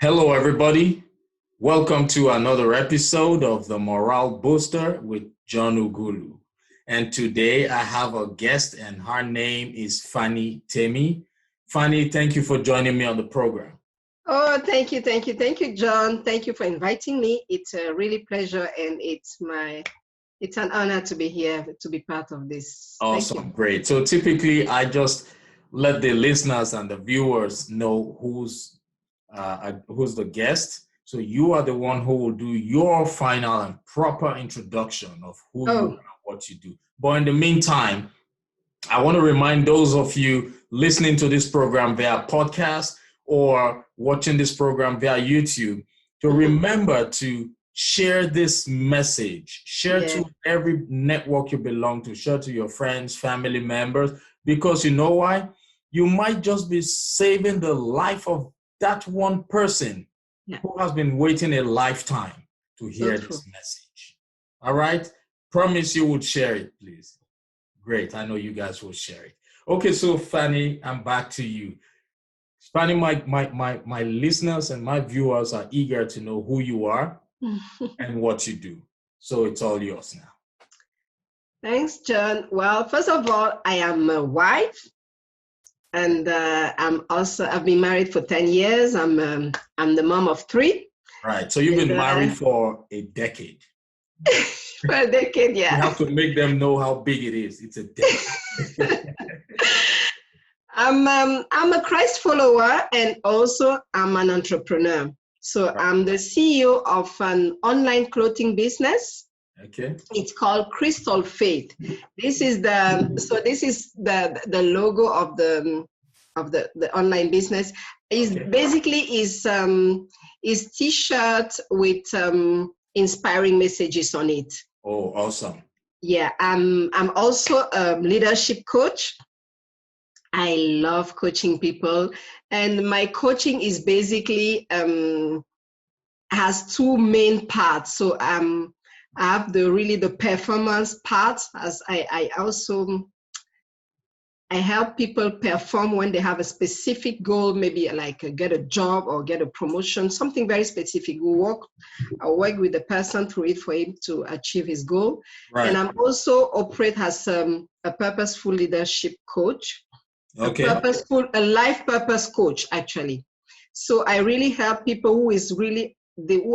Hello, everybody. Welcome to another episode of The Morale Booster with John Ughulu. And today I have a guest, and her name is Fanie Temi. Fanie, thank you for joining me on the program. Oh, thank you, John. Thank you for inviting me. It's a really pleasure, and it's an honor to be here, to be part of this. Awesome, great. So typically, I just let the listeners and the viewers know who's the guest. So you are the one who will do your final and proper introduction of who you are and what you do. But in the meantime, I want to remind those of you listening to this program via podcast or watching this program via YouTube to remember to share this message. Share to every network you belong to. Share to your friends, family members, because you know why? You might just be saving the life of that one person who has been waiting a lifetime to hear this message. All right? Promise you would share it, please. Great. I know you guys will share it. Okay, so Fanie, I'm back to you. Fanie, my listeners and my viewers are eager to know who you are and what you do. So it's all yours now. Thanks, John. Well, first of all, I am a wife. And I've been married for 10 years. I'm the mom of 3. Right. So you've been married for a decade. For a decade, yeah. You have to make them know how big it is. It's a decade. I'm a Christ follower, and also I'm an entrepreneur. So I'm the CEO of an online clothing business. Okay. It's called Crystal Faith. This is the logo of the online business. Basically is t-shirt with inspiring messages on it. Oh, awesome. Yeah, I'm also a leadership coach. I love coaching people, and my coaching is basically has 2 main parts. So I have the performance part, as I help people perform when they have a specific goal, maybe like get a job or get a promotion, something very specific. I work with the person through it for him to achieve his goal. Right. And I'm also operate as a purposeful leadership coach, a life purpose coach, actually. So I really help people who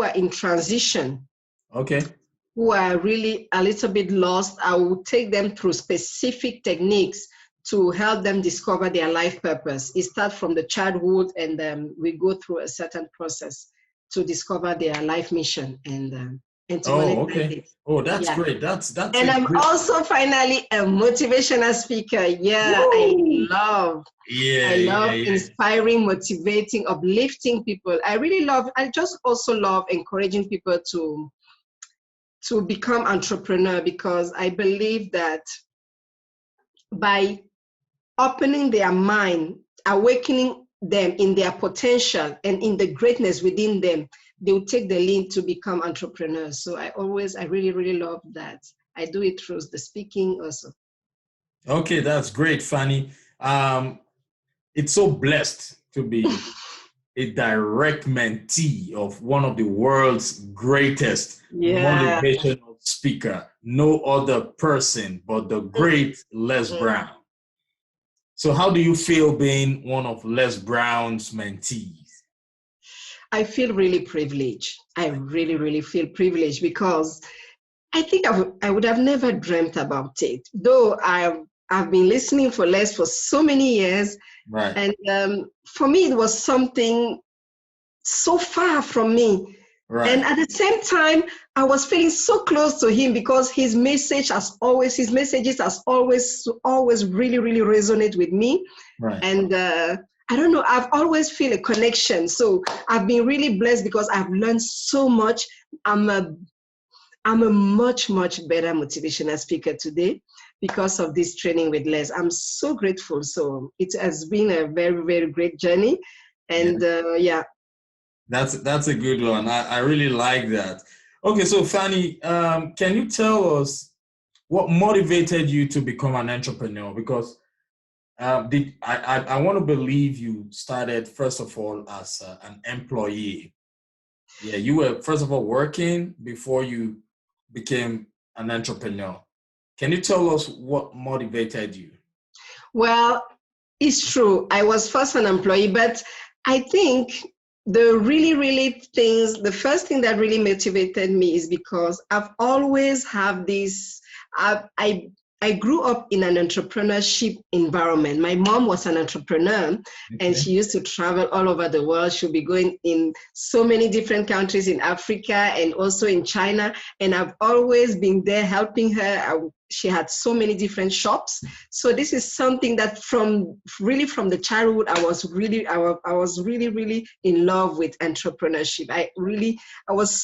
are in transition. Okay. Who are really a little bit lost. I will take them through specific techniques to help them discover their life purpose. It starts from the childhood, and we go through a certain process to discover their life mission and to monetize it. Oh, that's great. That's. And I'm also finally a motivational speaker. Yeah, woo! I love inspiring, motivating, uplifting people. I just also love encouraging people to become entrepreneur, because I believe that by opening their mind, awakening them in their potential and in the greatness within them, they will take the lead to become entrepreneurs. So I really, really love that. I do it through the speaking also. Okay, that's great, Fanie. It's so blessed to be a direct mentee of one of the world's greatest motivational speaker, no other person but the great Les Brown. So how do you feel being one of Les Brown's mentees? I feel really privileged. I really, really feel privileged, because I think I would have never dreamt about it. Though I've been listening for Les for so many years. Right. And for me, it was something so far from me. Right. And at the same time, I was feeling so close to him, because his messages has always really, really resonate with me. Right. And I don't know, I've always feel a connection. So I've been really blessed, because I've learned so much. I'm a much, much better motivational speaker today because of this training with Les. I'm so grateful. So it has been a very, very great journey. And That's a good one. I really like that. Okay, so Fanie, can you tell us what motivated you to become an entrepreneur? Because I want to believe you started, first of all, as an employee. Yeah, you were, first of all, working before you became an entrepreneur. Can you tell us what motivated you? Well, it's true. I was first an employee, but I think the first thing that really motivated me is because I've always have this, I grew up in an entrepreneurship environment. My mom was an entrepreneur, and she used to travel all over the world. She'll be going in so many different countries in Africa and also in China. And I've always been there helping her. She had so many different shops. So this is something that from the childhood, I was really in love with entrepreneurship. I was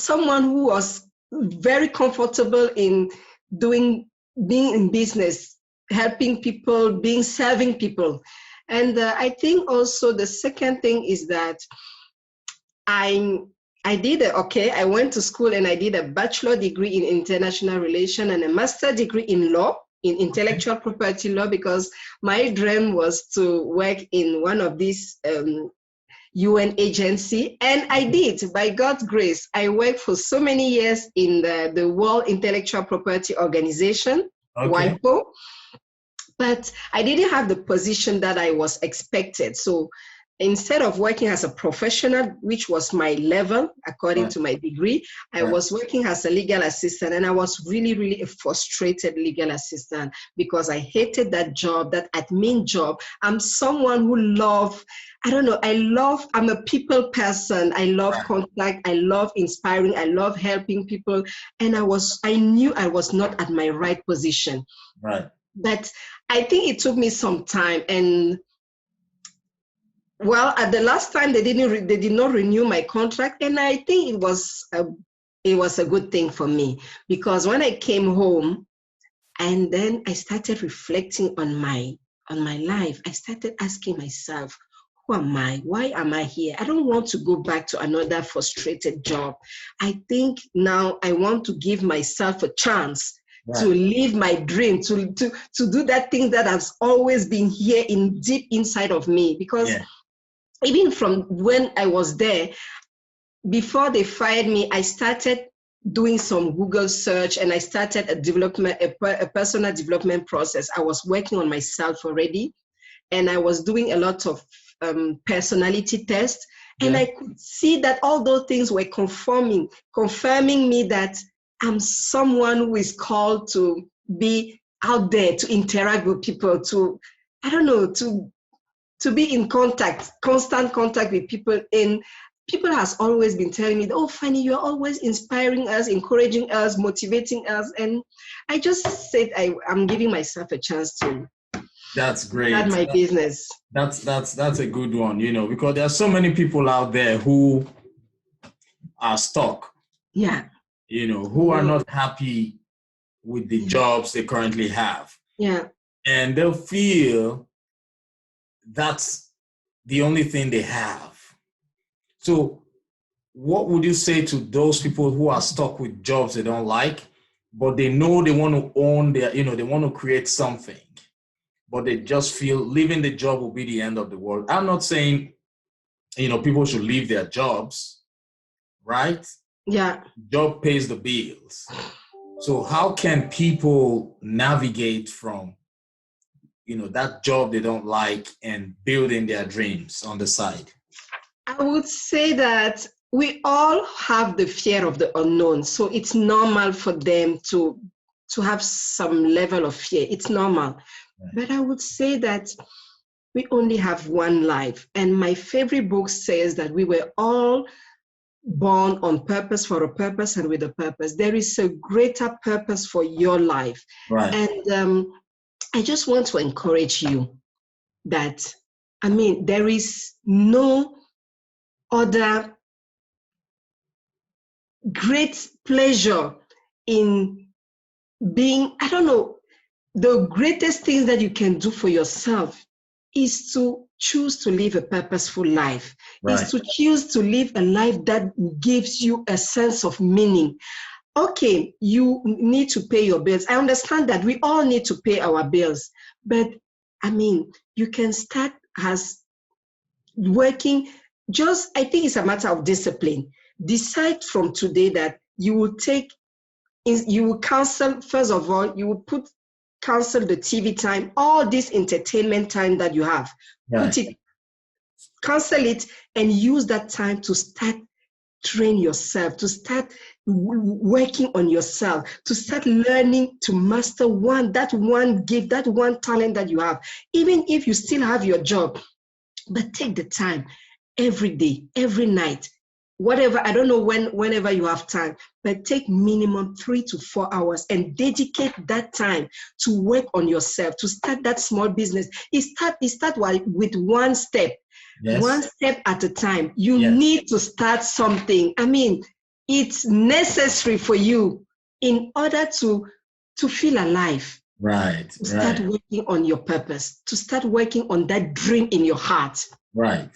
someone who was very comfortable in being in business, helping people, serving people. And I think also the second thing is that I went to school and I did a bachelor degree in international relations and a master degree in law, in intellectual property law, because my dream was to work in one of these UN agency, and I did. By God's grace, I worked for so many years in the World Intellectual Property Organization, WIPO, but I didn't have the position that I was expected. So instead of working as a professional, which was my level according to my degree, I was working as a legal assistant, and I was really a frustrated legal assistant because I hated that job, that admin job. I'm someone who I'm a people person. I love contact. I love inspiring. I love helping people. And I knew I was not at my right position. Right. But I think it took me some time. And well, at the last time they did not renew my contract. And I think it was a good thing for me, because when I came home and then I started reflecting on my life, I started asking myself, who am I? Why am I here? I don't want to go back to another frustrated job. I think now I want to give myself a chance to live my dream, to do that thing that has always been here deep inside of me. Because even from when I was there, before they fired me, I started doing some Google search, and I started a personal development process. I was working on myself already, and I was doing a lot of personality tests, and I could see that all those things were confirming me that I'm someone who is called to be out there, to interact with people, to be in constant contact with people. And people has always been telling me, oh, Fanie, you're always inspiring us, encouraging us, motivating us. And I just said I'm giving myself a chance to That's great. start my business. That's a good one, because there are so many people out there who are stuck. Yeah. Who are not happy with the jobs they currently have. Yeah. And they'll feel that's the only thing they have. So what would you say to those people who are stuck with jobs they don't like, but they know they want to own their, they want to create something, but they just feel leaving the job will be the end of the world? I'm not saying, people should leave their jobs, right? Yeah. Job pays the bills. So how can people navigate from, that job they don't like and building their dreams on the side? I would say that we all have the fear of the unknown. So it's normal for them to have some level of fear. It's normal. Right. But I would say that we only have one life. And my favorite book says that we were all born on purpose, for a purpose, and with a purpose. There is a greater purpose for your life. Right. And I just want to encourage you that, there is no other great pleasure in being, the greatest thing that you can do for yourself is to choose to live a purposeful life, is to choose to live a life that gives you a sense of meaning. Okay, you need to pay your bills. I understand that we all need to pay our bills, But I mean, you can start as working. I think it's a matter of discipline. Decide from today that you will cancel, first of all, you will cancel the TV time, all this entertainment time that you have. Right. Cancel it and use that time to start train yourself, to start working on yourself, to start learning to master that one gift, that one talent that you have. Even if you still have your job, but take the time every day, every night, whatever, I don't know whenever you have time, but take minimum 3 to 4 hours and dedicate that time to work on yourself, to start that small business. It start with one step. Yes. One step at a time. You need to start something. I mean, it's necessary for you in order to feel alive. Right. To start working on your purpose, to start working on that dream in your heart. Right.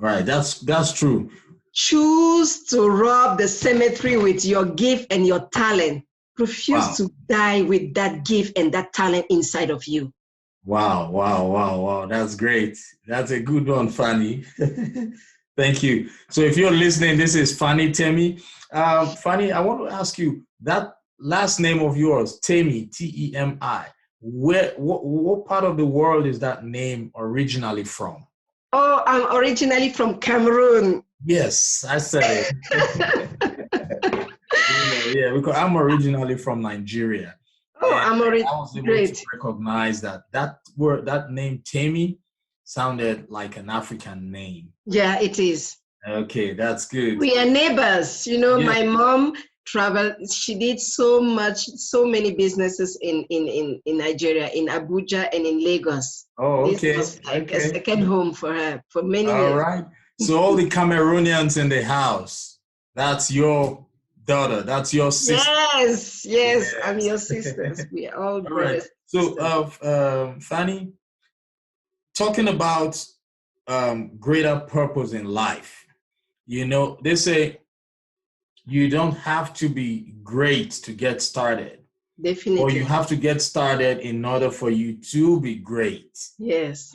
That's true. Choose to rob the cemetery with your gift and your talent. Refuse to die with that gift and that talent inside of you. Wow. That's great. That's a good one, Fanie. Thank you. So if you're listening, this is Fanie Temi. Fanie, I want to ask you, that last name of yours, Temi, T-E-M-I, what part of the world is that name originally from? Oh, I'm originally from Cameroon. Yes, I said it. Yeah, because I'm originally from Nigeria. Oh, I was able to recognize that name Temi sounded like an African name. Yeah, it is. Okay, that's good. We are neighbors. My mom traveled. She did so many businesses in Nigeria, in Abuja and in Lagos. Oh, okay. This was like a second home for her for many years. All right. So all the Cameroonians in the house, that's your daughter, that's your sister. Yes. I'm your sisters. We are all brothers. Right. So, Fanie, talking about greater purpose in life, they say you don't have to be great to get started. Definitely. Or you have to get started in order for you to be great. Yes.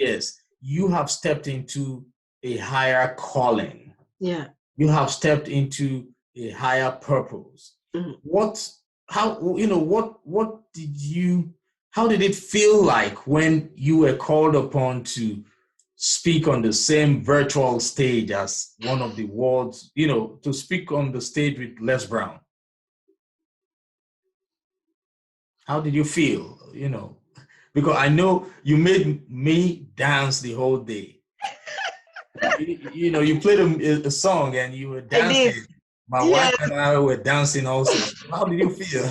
You have stepped into a higher calling. Yeah. You have stepped into a higher purpose. Mm-hmm. How did it feel like when you were called upon to speak on the same virtual stage as one of the world's, to speak on the stage with Les Brown? How did you feel, Because I know you made me dance the whole day. You played a song and you were dancing. My wife and I were dancing also. How did you feel?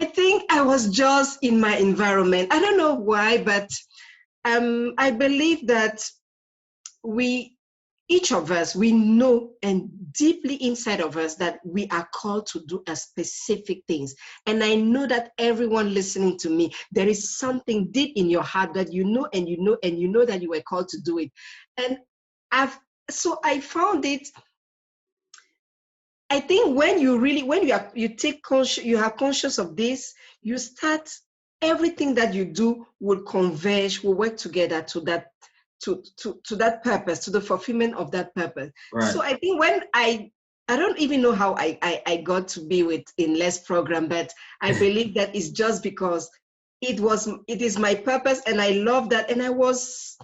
I think I was just in my environment. I don't know why, but I believe that each of us, we know and deeply inside of us that we are called to do a specific things. And I know that everyone listening to me, there is something deep in your heart that you know that you were called to do it. And I found it. I think when you are conscious of this, you start, everything that you do will converge, will work together to that purpose, to the fulfillment of that purpose. Right. So I think when I don't even know how I got to be in Les program, but I believe that it's just because it is my purpose and I love that. And I was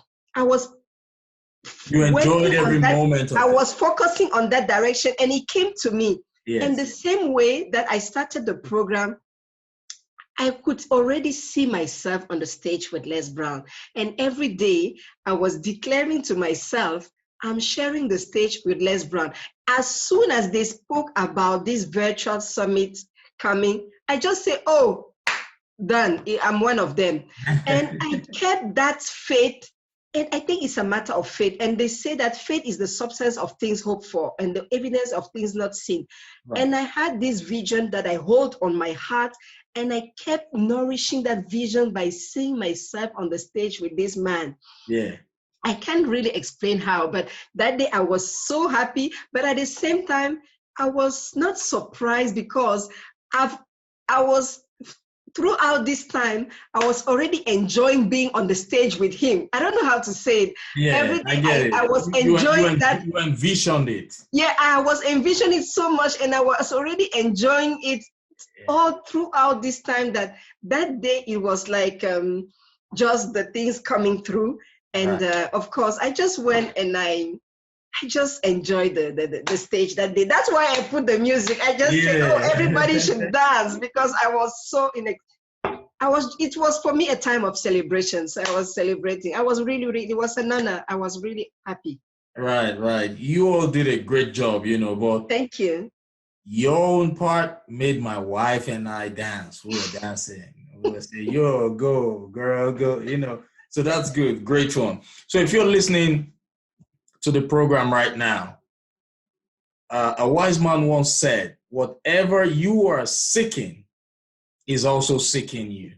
you enjoyed every moment of it. I was focusing on that direction and it came to me. Yes. And the same way that I started the program, I could already see myself on the stage with Les Brown. And every day I was declaring to myself, I'm sharing the stage with Les Brown. As soon as they spoke about this virtual summit coming, I just say, oh, done, I'm one of them. And I kept that faith. And I think it's a matter of faith. And they say that faith is the substance of things hoped for and the evidence of things not seen. Right. And I had this vision that I hold on my heart. And I kept nourishing that vision by seeing myself on the stage with this man. Yeah. I can't really explain how, but that day I was so happy. But at the same time, I was not surprised because I was throughout this time, I was already enjoying being on the stage with him. I don't know how to say it. Yeah, Every I day get it. I was enjoying that. You envisioned it. Yeah, I was envisioning it so much, and I was already enjoying it all throughout this time. That day, it was like just the things coming through. And of course, I just went and I just enjoyed the stage that day. That's why I put the music. I just said, oh, everybody should dance, because I was so it was for me a time of celebrations. I was celebrating. I was really, it was an honor. I was really happy. Right. You all did a great job, but thank you. Your own part made my wife and I dance. We were dancing. We were saying, yo, go, girl, go, So that's good. Great one. So if you're listening to the program right now, a wise man once said, whatever you are seeking is also seeking you.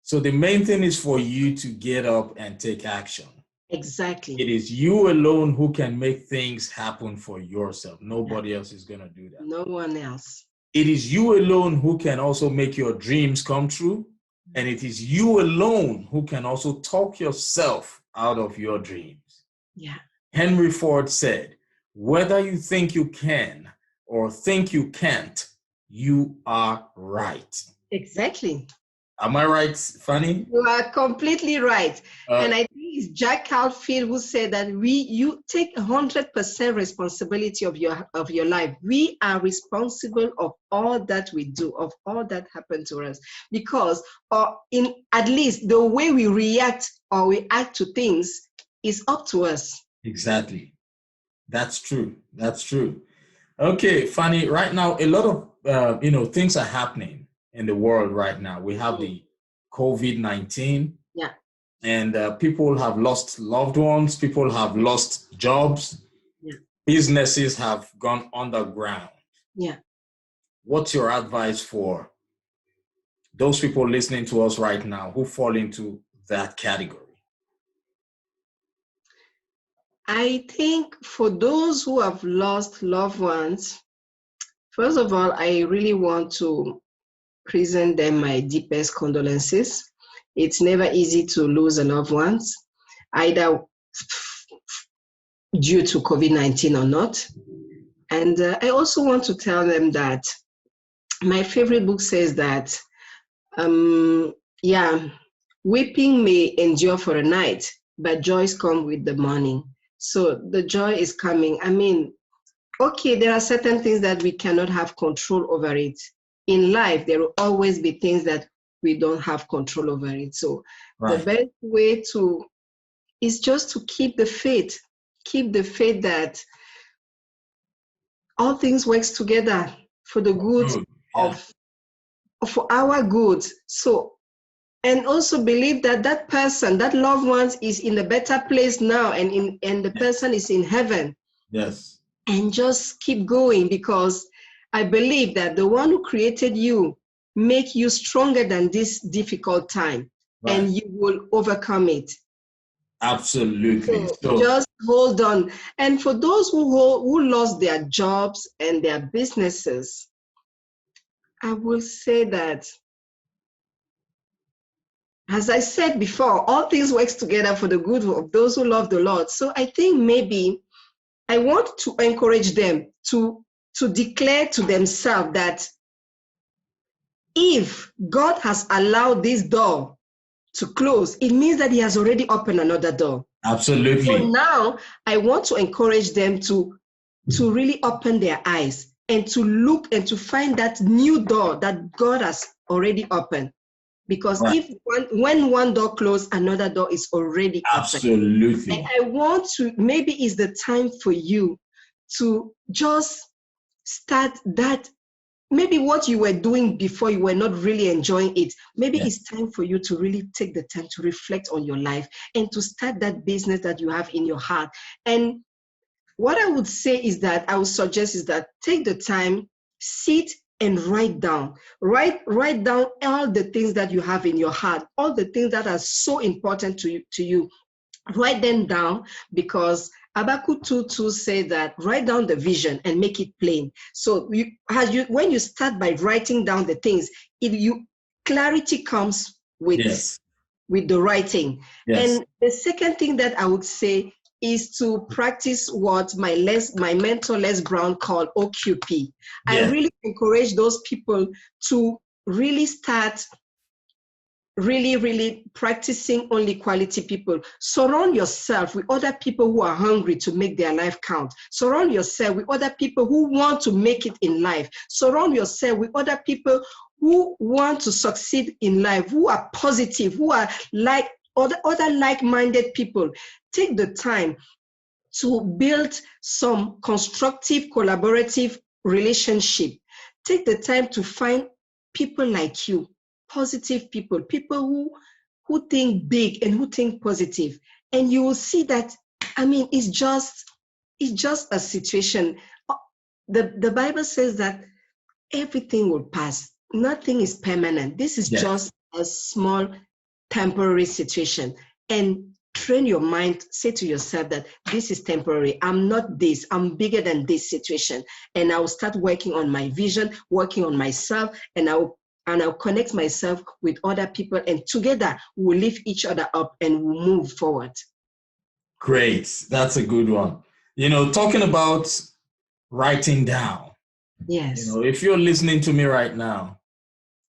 So the main thing is for you to get up and take action. Exactly. It is you alone who can make things happen for yourself. Nobody else is going to do that. No one else. It is you alone who can also make your dreams come true. And it is you alone who can also talk yourself out of your dreams. Yeah. Henry Ford said, whether you think you can or think you can't, you are right. Exactly. Am I right, Fanie? You are completely right. And I think it's Jack Canfield who said that you take 100% responsibility of your life. We are responsible of all that we do, of all that happened to us, because in at least the way we react or we act to things is up to us. Exactly. That's true. Okay, Fanie, right now, a lot of, things are happening in the world right now. We have the COVID-19. Yeah. And people have lost loved ones. People have lost jobs. Yeah. Businesses have gone underground. Yeah. What's your advice for those people listening to us right now who fall into that category? I think for those who have lost loved ones, first of all, I really want to present them my deepest condolences. It's never easy to lose a loved one, either due to COVID-19 or not. And I also want to tell them that my favorite book says that, weeping may endure for a night, but joys come with the morning. So the joy is coming. I mean, okay, there are certain things that we cannot have control over it. In life, there will always be things that we don't have control over it. So the best way is just to keep the faith that all things works together for the good for our good. So, and also believe that that person, that loved one, is in a better place now, and the person is in heaven. Yes. And just keep going, because I believe that the one who created you make you stronger than this difficult time, and you will overcome it. Absolutely. So just hold on. And for those who lost their jobs and their businesses, I will say that, as I said before, all things work together for the good of those who love the Lord. So I think maybe I want to encourage them to declare to themselves that if God has allowed this door to close, it means that He has already opened another door. Absolutely. So now I want to encourage them to really open their eyes and to look and to find that new door that God has already opened. Because when one door closed, another door is already open. Absolutely. And I want to, maybe it's the time for you to just start that. Maybe what you were doing before, you were not really enjoying it. Maybe it's time for you to really take the time to reflect on your life and to start that business that you have in your heart. And what I would say is that, I would suggest is that take the time, sit and write down all the things that you have in your heart, all the things that are so important to you. Write them down, because Habakkuk 2:2 say that write down the vision and make it plain. So when you start by writing down the things, if you clarity comes with the writing. Yes. And the second thing that I would say is to practice what my mentor Les Brown called OQP. I really encourage those people to really start really practicing only quality people. Surround yourself with other people who are hungry to make their life count. Surround yourself with other people who want to make it in life. Surround yourself with other people who want to succeed in life, who are positive, who are like other like-minded people. Take the time to build some constructive, collaborative relationship. Take the time to find people like you, positive people, people who think big and who think positive. And you will see that, I mean, it's just a situation. The Bible says that everything will pass. Nothing is permanent. This is just a small temporary situation. And train your mind, say to yourself that this is temporary. I'm not this, I'm bigger than this situation. And I'll start working on my vision, working on myself, and I'll connect myself with other people, and together we'll lift each other up and we'll move forward. Great. That's a good one. Talking about writing down. Yes. If you're listening to me right now,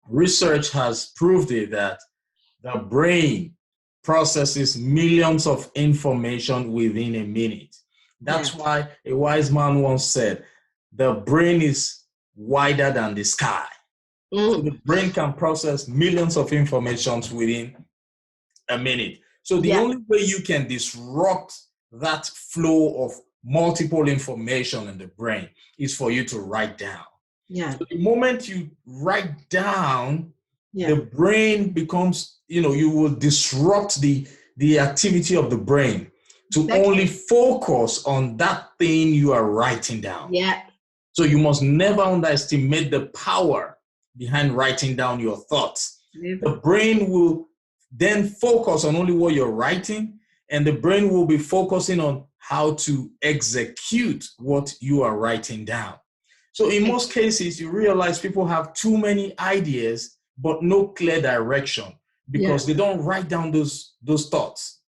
research has proved it that the brain processes millions of information within a minute. That's why a wise man once said, the brain is wider than the sky. So the brain can process millions of informations within a minute. So the only way you can disrupt that flow of multiple information in the brain is for you to write down. Yeah. So the moment you write down, the brain becomes, you will disrupt the activity of the brain to only focus on that thing you are writing down. Yeah. So you must never underestimate the power behind writing down your thoughts. The brain will then focus on only what you're writing, and the brain will be focusing on how to execute what you are writing down. So in most cases, you realize people have too many ideas, but no clear direction because they don't write down those thoughts.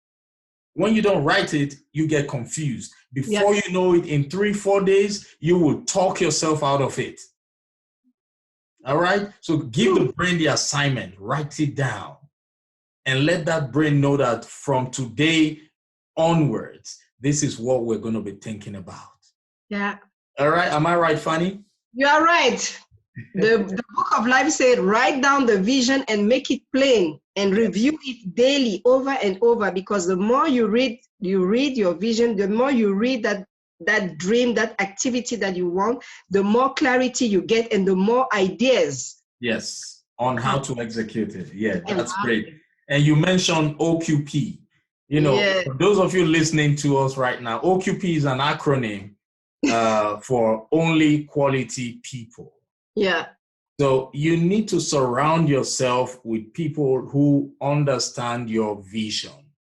When you don't write it, you get confused. Before you know it, in 3-4 days, you will talk yourself out of it. All right? So give the brain the assignment, write it down, and let that brain know that from today onwards, this is what we're going to be thinking about. Yeah. All right. Am I right, Fanie? You are right. The book of life said, write down the vision and make it plain and review it daily over and over, because the more you read your vision, the more you read that dream, that activity that you want, the more clarity you get and the more ideas. Yes, on how to execute it. Yeah, that's great. And you mentioned OQP. For those of you listening to us right now, OQP is an acronym for only quality people. Yeah. So you need to surround yourself with people who understand your vision.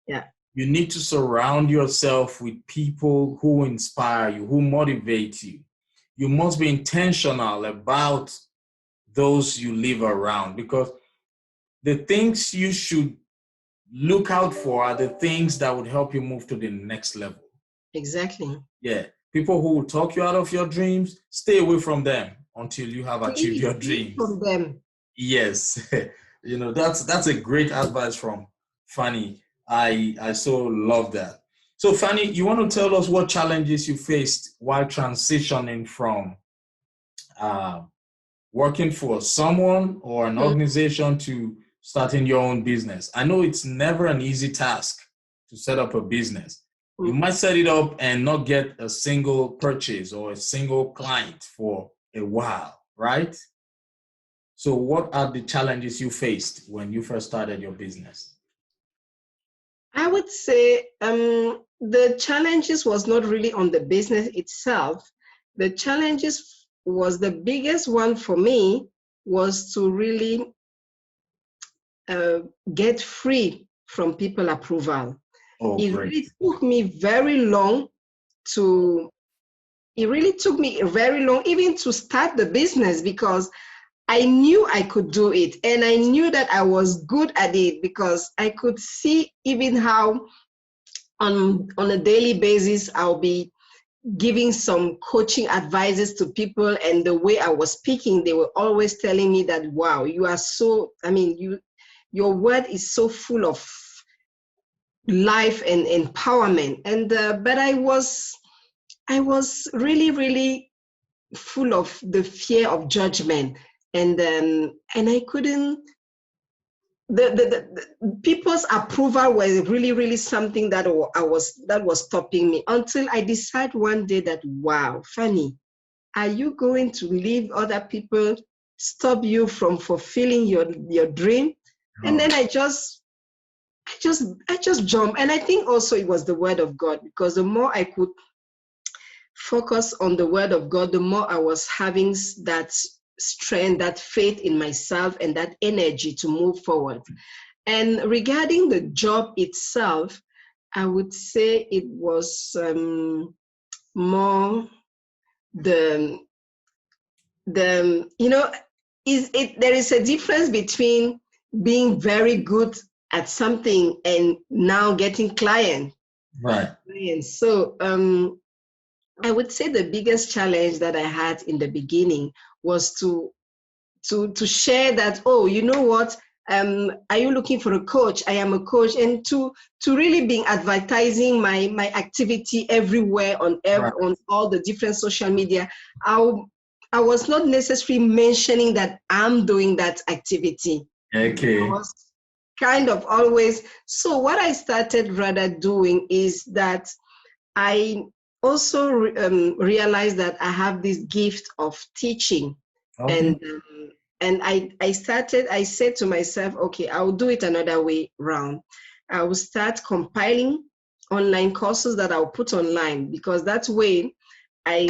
Yeah. You need to surround yourself with people who inspire you, who motivate you. You must be intentional about those you live around, because the things you should look out for are the things that would help you move to the next level. Exactly. Yeah. People who will talk you out of your dreams, stay away from them until you have achieved your dreams. From them. Yes. That's a great advice from Fanie. I so love that. So Fanie, you want to tell us what challenges you faced while transitioning from working for someone or an organization to starting your own business? I know it's never an easy task to set up a business. You might set it up and not get a single purchase or a single client for a while, right? So what are the challenges you faced when you first started your business? I would say the challenges was not really on the business itself. The challenges was, the biggest one for me was to really get free from people approval. It really took me very long even to start the business, because I knew I could do it, and I knew that I was good at it because I could see even how on a daily basis I'll be giving some coaching advices to people, and the way I was speaking, they were always telling me that, wow, you are so, I mean, your word is so full of life and empowerment. And but I was really, really full of the fear of judgment, and I couldn't. The people's approval was really, really something that was stopping me, until I decided one day that, wow, Fanie, are you going to leave other people stop you from fulfilling your dream? And then I just jumped. And I think also it was the word of God, because the more I could focus on the word of God, the more I was having that strength, that faith in myself, and that energy to move forward. And regarding the job itself, I would say it was more the you know, there is a difference between being very good at something and now getting clients. Right. So I would say the biggest challenge that I had in the beginning was to share that, oh, you know what, are you looking for a coach? I am a coach. And to really be advertising my activity everywhere on all the different social media. I was not necessarily mentioning that I'm doing that activity. Okay. I was kind of always. So what I started rather doing is that I also realized that I have this gift of teaching. Okay. And I said to myself, okay, I'll do it another way round. I will start compiling online courses that I'll put online, because that way I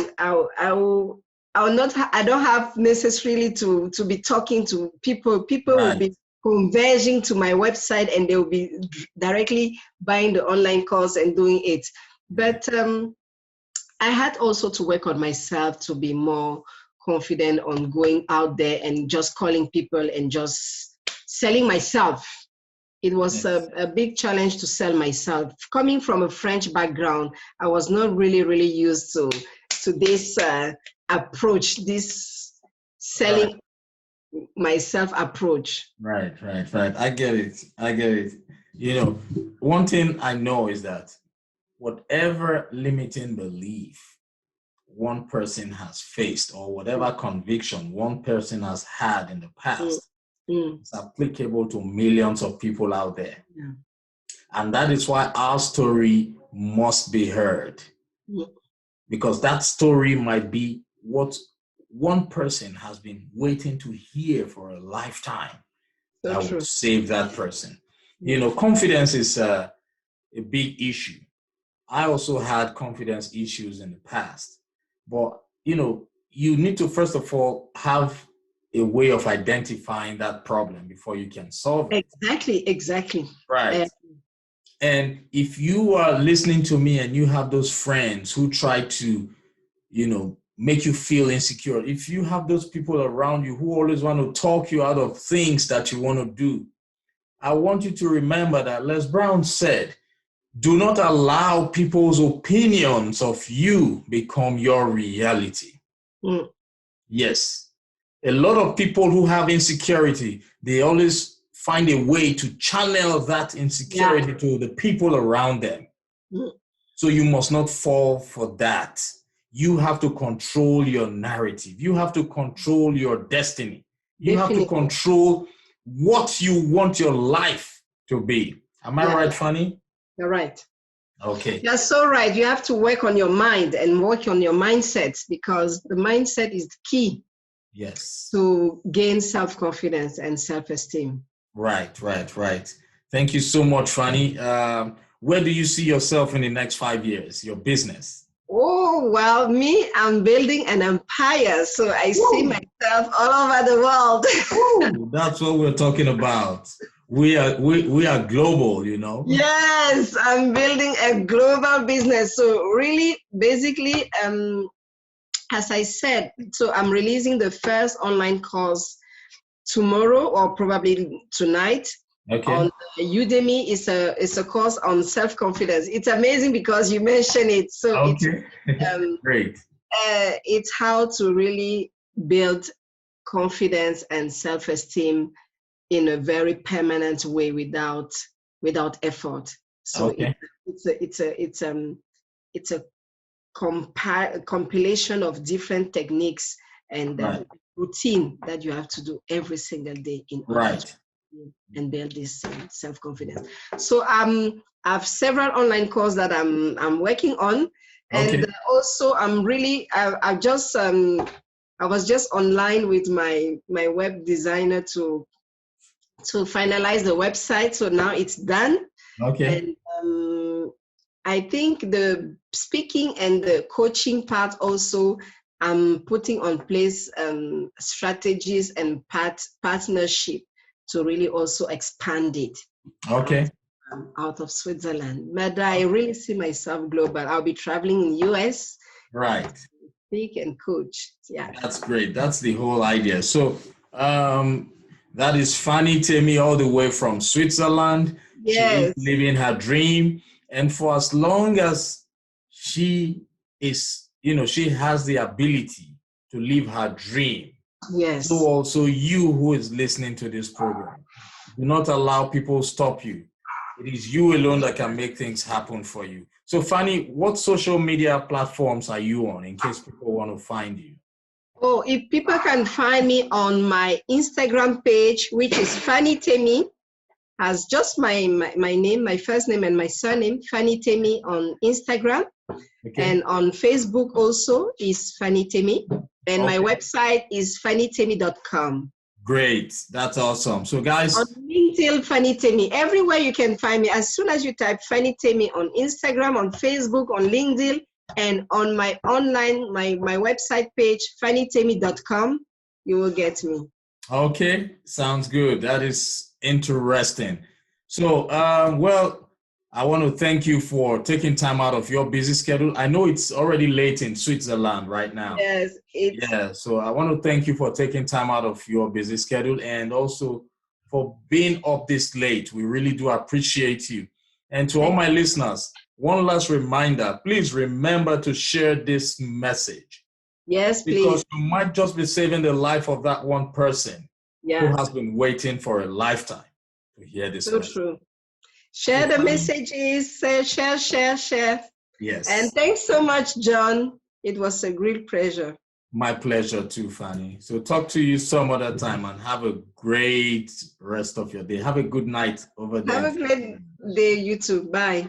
don't have necessarily to be talking to people. People will be converging to my website, and they'll be directly buying the online course and doing it. But I had also to work on myself to be more confident on going out there and just calling people and just selling myself. It was a big challenge to sell myself. Coming from a French background, I was not really, really used to this approach, this selling myself approach. Right. I get it. You know, one thing I know is that whatever limiting belief one person has faced, or whatever conviction one person has had in the past, is applicable to millions of people out there. Yeah. And that is why our story must be heard. Yeah. Because that story might be what one person has been waiting to hear for a lifetime. That will save that person. You know, confidence is a big issue. I also had confidence issues in the past. But, you know, you need to, first of all, have a way of identifying that problem before you can solve it. Exactly. Right. And if you are listening to me and you have those friends who try to, you know, make you feel insecure, if you have those people around you who always want to talk you out of things that you want to do, I want you to remember that Les Brown said, do not allow people's opinions of you become your reality. Yes. A lot of people who have insecurity, they always find a way to channel that insecurity to the people around them. So you must not fall for that. You have to control your narrative. You have to control your destiny. You have to control what you want your life to be. Am I right, Fanie? You're right. Okay. You're so right. You have to work on your mind and work on your mindset, because the mindset is the key. Yes. To gain self-confidence and self-esteem. Right. Thank you so much, Fanie. Where do you see yourself in the next 5 years, your business? Oh, well, I'm building an empire. So I see myself all over the world. That's what we're talking about. We are global, you know. Yes, I'm building a global business. So really, basically, as I said, so I'm releasing the first online course tomorrow or probably tonight. Okay. On Udemy is a course on self-confidence. It's amazing because you mentioned it. So okay. It's Great. It's how to really build confidence and self-esteem in a very permanent way without effort. So okay. it's a compilation of different techniques and routine that you have to do every single day in order to and build this self-confidence. So I have several online courses that I'm working on, and also I'm really I just I was just online with my web designer to finalize the website. So now it's done. Okay. And I think the speaking and the coaching part also, I'm putting on place strategies and partnership to really also expand it. Okay. Out of Switzerland. But I really see myself global. I'll be traveling in US. Right. Speak and coach. Yeah. That's great. That's the whole idea. So that is Fanie Temi all the way from Switzerland. Yes. She is living her dream. And for as long as she is, she has the ability to live her dream. Yes. So also you who is listening to this program, do not allow people stop you. It is you alone that can make things happen for you. So Fanie, what social media platforms are you on in case people want to find you? Oh, if people can find me on my Instagram page, which is Fanie Temi, as just my name, my first name and my surname, Fanie Temi on Instagram. And on Facebook also is Fanie Temi. And my website is fanietemi.com. Great. That's awesome. So guys, on LinkedIn, Fanie Temi, everywhere you can find me. As soon as you type Fanie Temi on Instagram, on Facebook, on LinkedIn, and on my online, my website page, fanietemi.com, you will get me. Okay, sounds good. That is interesting. So, well, I want to thank you for taking time out of your busy schedule. I know it's already late in Switzerland right now. Yes. So I want to thank you for taking time out of your busy schedule and also for being up this late. We really do appreciate you. And to all my listeners, one last reminder, please remember to share this message. Yes, please. Because you might just be saving the life of that one person who has been waiting for a lifetime to hear this message. True. Share the messages, share. Yes. And thanks so much, John. It was a great pleasure. My pleasure too, Fanie. So talk to you some other time and have a great rest of your day. Have a good night over there. Have a great day, you too. Bye.